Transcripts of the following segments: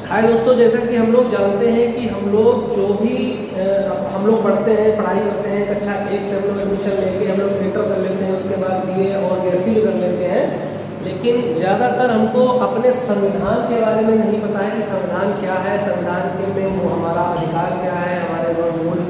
हाय दोस्तों, जैसा कि हम लोग जानते हैं कि हम लोग जो भी हम लोग पढ़ते हैं, पढ़ाई करते हैं, कक्षा 1 से हम लोग एडमिशन लेके हम लोग इंटर कर लेते हैं, उसके बाद बीए और बीएससी भी कर लेते हैं। लेकिन ज़्यादातर हमको अपने संविधान के बारे में नहीं पता है कि संविधान क्या है, संविधान के में वो हमारा अधिकार क्या है, हमारे जो मूल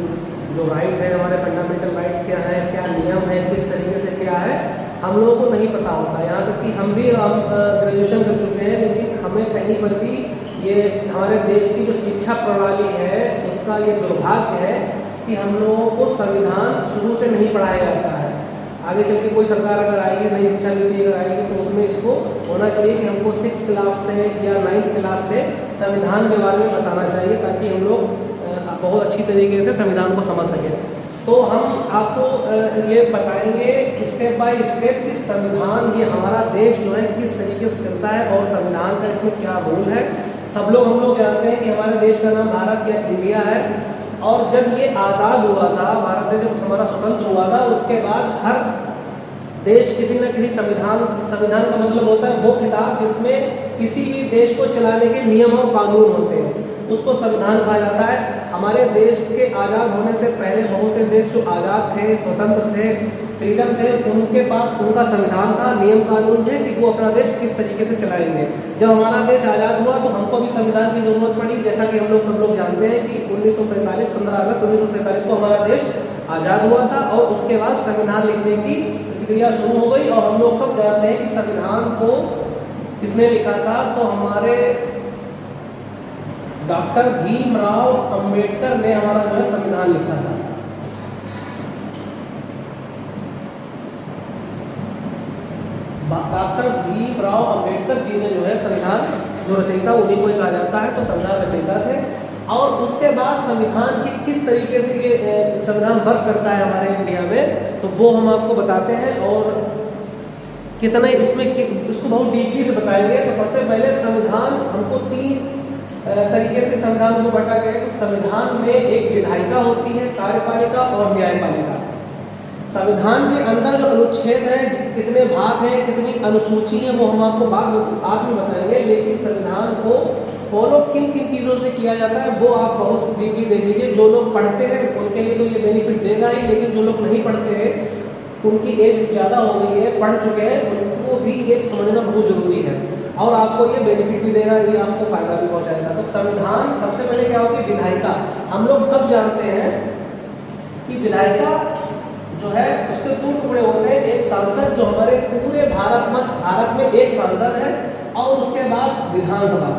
जो राइट है, हमारे फंडामेंटल राइट्स क्या है, क्या नियम है, किस तरीके से क्या है, हम लोगों को नहीं पता होता। यहाँ तक कि हम भी ग्रेजुएशन कर चुके हैं, लेकिन हमें कहीं पर भी ये हमारे देश की जो शिक्षा प्रणाली है उसका ये दुर्भाग्य है कि हम लोगों को संविधान शुरू से नहीं पढ़ाया जाता है। आगे चल के कोई सरकार अगर आएगी, नई शिक्षा नीति अगर आएगी, तो उसमें इसको होना चाहिए कि हमको 6th क्लास से या 9th क्लास से संविधान के बारे में बताना चाहिए, ताकि हम लोग बहुत अच्छी तरीके से संविधान को समझ सकें। तो हम आपको ये बताएंगे स्टेप बाय स्टेप कि संविधान, ये हमारा देश जो है किस तरीके से चलता है और संविधान का इसमें क्या रोल है। सब लोग हम लोग जानते हैं कि हमारे देश का नाम भारत या इंडिया है, और जब ये आज़ाद हुआ था, भारत में जब हमारा स्वतंत्र हुआ था, उसके बाद हर देश किसी न किसी संविधान का मतलब होता है वो किताब जिसमें किसी भी देश को चलाने के नियम और कानून होते हैं, उसको संविधान कहा जाता है। हमारे देश के आज़ाद होने से पहले बहुत से देश जो आज़ाद थे, स्वतंत्र थे, फ्रीडम थे, उनके पास उनका संविधान था, नियम कानून थे कि वो अपना देश किस तरीके से चलाएंगे। जब हमारा देश आज़ाद हुआ तो हमको भी संविधान की ज़रूरत पड़ी, जैसा कि हम लोग सब लोग जानते हैं कि 1947 15 अगस्त 1947 को हमारा देश आज़ाद हुआ था, और उसके बाद संविधान लिखने की प्रक्रिया शुरू हो गई। और हम लोग सब जानते हैं कि संविधान को किसने लिखा था, तो हमारे डॉक्टर भीमराव अंबेडकर ने हमारा जो है संविधान लिखा था। डॉक्टर भीमराव अंबेडकर जी ने जो है संविधान जो रचयिता, उन्हीं को कहा जाता है, तो संविधान रचयिता थे। और उसके बाद संविधान की किस तरीके से ये संविधान वर्क करता है हमारे इंडिया में, तो वो हम आपको बताते हैं और कितने इसमें इसको बहुत डीपली से बताएंगे। तो सबसे पहले संविधान हमको 3 तरीके से संविधान को बांटा गया है। तो संविधान में एक विधायिका होती है, कार्यपालिका और न्यायपालिका। संविधान के अंदर जो अनुच्छेद है, कितने भाग हैं, कितनी अनुसूची है, वो हम आपको बाद में बताएंगे। लेकिन संविधान को फॉलो किन किन चीज़ों से किया जाता है वो आप बहुत डीपली देख लीजिए। जो लोग पढ़ते हैं उनके लिए तो ये बेनिफिट देगा ही, लेकिन जो लोग नहीं पढ़ते हैं, उनकी एज ज़्यादा हो गई है, पढ़ चुके हैं, उनको भी ये समझना बहुत ज़रूरी है, और आपको ये बेनिफिट भी देगा, ये आपको फायदा भी पहुंचाएगा। तो संविधान सबसे पहले क्या होगी, विधायिका। हम लोग सब जानते हैं कि विधायिका जो है उसके 2 टुकड़े होते हैं। एक सांसद जो हमारे पूरे भारत में एक सांसद है, और उसके बाद विधानसभा,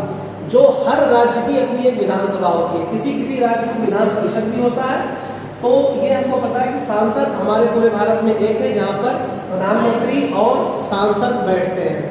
जो हर राज्य की अपनी एक विधानसभा होती है। किसी किसी राज्य में विधान परिषद भी होता है। तो ये हमको पता है कि सांसद हमारे पूरे भारत में एक है, जहाँ पर प्रधानमंत्री और सांसद बैठते हैं।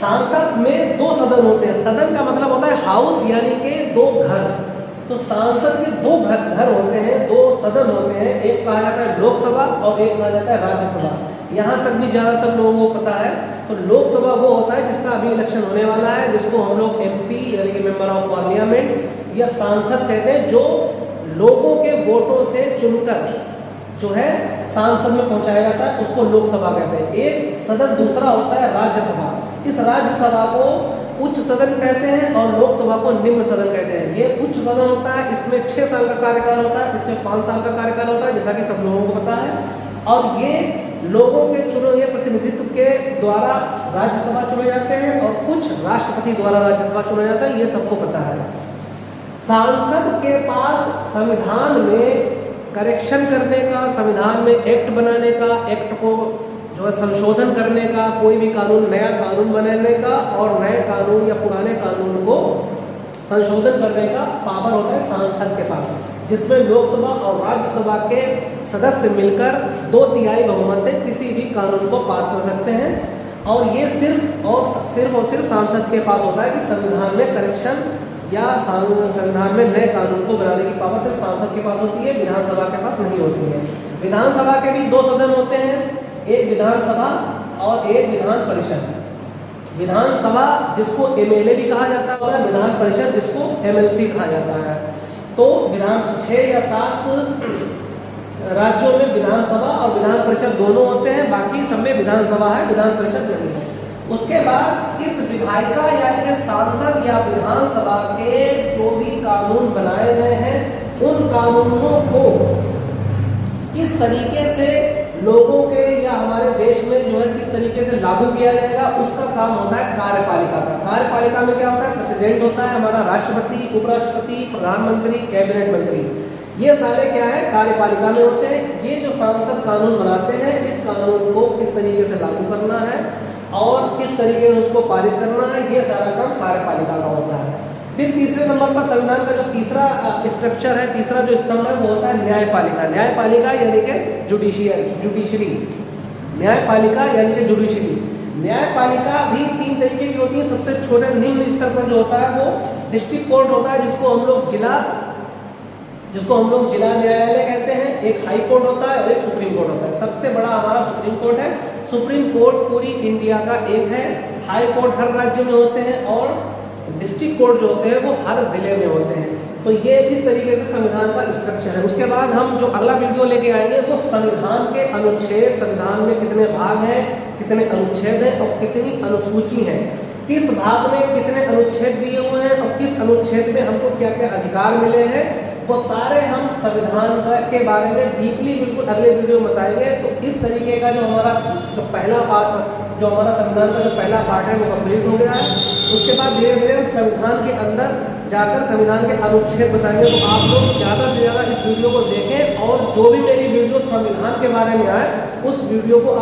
सांसद में 2 सदन होते हैं। सदन का मतलब होता है हाउस, यानी कि 2 घर। तो सांसद के 2 घर होते हैं, 2 सदन होते हैं। एक कहा जाता है लोकसभा और एक कहा जाता है राज्यसभा। यहाँ तक भी ज़्यादातर लोगों को पता है। तो लोकसभा वो होता है जिसका अभी इलेक्शन होने वाला है, जिसको हम लोग MP यानी कि मेंबर ऑफ पार्लियामेंट या सांसद कहते हैं, जो लोगों के वोटों से चुनकर जो है सांसद में पहुंचाया जाता है, उसको लोकसभा कहते हैं। एक सदन दूसरा होता है राज्यसभा। इस राज्यसभा को उच्च सदन कहते हैं और लोकसभा को निम्न सदन कहते हैं। ये उच्च सदन होता है, इसमें 6 साल का कार्यकाल होता है, इसमें 5 साल का कार्यकाल होता है, जैसा कि सब लोगों को पता है। और ये लोगों के चुने हुए प्रतिनिधित्व के द्वारा राज्यसभा चुने जाते हैं, और कुछ राष्ट्रपति द्वारा राज्यसभा चुना जाता है, ये सबको पता है। सांसद के पास संविधान में करेक्शन करने का, संविधान में एक्ट बनाने का, एक्ट को जो है संशोधन करने का, कोई भी कानून, नया कानून बनाने का, और नए कानून या पुराने कानून को संशोधन करने का पावर होता है सांसद के पास, जिसमें लोकसभा और राज्यसभा के सदस्य मिलकर 2/3 बहुमत से किसी भी कानून को पास कर सकते हैं। और ये सिर्फ और सिर्फ सांसद के पास होता है कि संविधान में करेक्शन या संविधान में नए कानून को बनाने की पावर सिर्फ सांसद के पास होती है, विधानसभा के पास नहीं होती है। विधानसभा के भी 2 सदन होते हैं, एक विधानसभा और एक विधान परिषद। विधानसभा जिसको MLA भी कहा जाता है, विधान परिषद जिसको MLC कहा जाता है। तो 6 या 7 राज्यों में विधानसभा और विधान परिषद दोनों होते हैं, बाकी सब में विधानसभा है, विधान परिषद नहीं है। उसके बाद इस विधायिका यानी कि सांसद या विधानसभा के जो भी कानून बनाए गए हैं उन कानूनों को किस तरीके से लोगों के या हमारे देश में जो है किस तरीके से लागू किया जाएगा, उसका काम होता है कार्यपालिका का। कार्यपालिका में क्या होता है, प्रेसिडेंट होता है हमारा, राष्ट्रपति, उपराष्ट्रपति, प्रधानमंत्री, कैबिनेट मंत्री, ये सारे क्या है कार्यपालिका में होते हैं। ये जो सांसद कानून बनाते हैं इस कानून को किस तरीके से लागू करना है और किस तरीके से उसको पारित करना है, ये सारा काम कार्यपालिका का होता है। फिर तीसरे नंबर पर संविधान का जो तीसरा स्ट्रक्चर है, तीसरा जो स्तंभ है वो होता है न्यायपालिका। न्यायपालिका यानी कि जुडिशरी, न्यायपालिका यानी कि जुडिशरी। न्यायपालिका भी 3 तरीके की होती है। सबसे छोटे निम्न स्तर पर जो होता है वो डिस्ट्रिक्ट कोर्ट होता है, जिसको हम लोग जिला न्यायालय कहते हैं। एक हाई कोर्ट होता है और एक सुप्रीम कोर्ट होता है। सबसे बड़ा हमारा सुप्रीम कोर्ट है। सुप्रीम कोर्ट पूरी इंडिया का एक है। हाई कोर्ट हर राज्य में होते हैं और डिस्ट्रिक्ट कोर्ट जो होते हैं वो हर जिले में होते हैं। तो ये इस तरीके से संविधान का स्ट्रक्चर है। उसके बाद हम जो अगला वीडियो लेके आएंगे वो संविधान के अनुच्छेद, संविधान में कितने भाग हैं, कितने अनुच्छेद हैं और कितनी अनुसूची हैं, किस भाग में कितने अनुच्छेद दिए हुए हैं और किस अनुच्छेद में हमको क्या क्या अधिकार मिले हैं, वो सारे हम संविधान के बारे में डीपली बिल्कुल अगले वीडियो में बताएंगे। तो इस तरीके का जो हमारा संविधान का जो पहला पार्ट है वो कंप्लीट हो गया है। उसके बाद धीरे धीरे हम संविधान के अंदर जाकर संविधान के अनुच्छेद बताएंगे। तो आप लोग ज़्यादा से ज़्यादा इस वीडियो को देखें और जो भी मेरी वीडियो संविधान के बारे में आए उस वीडियो को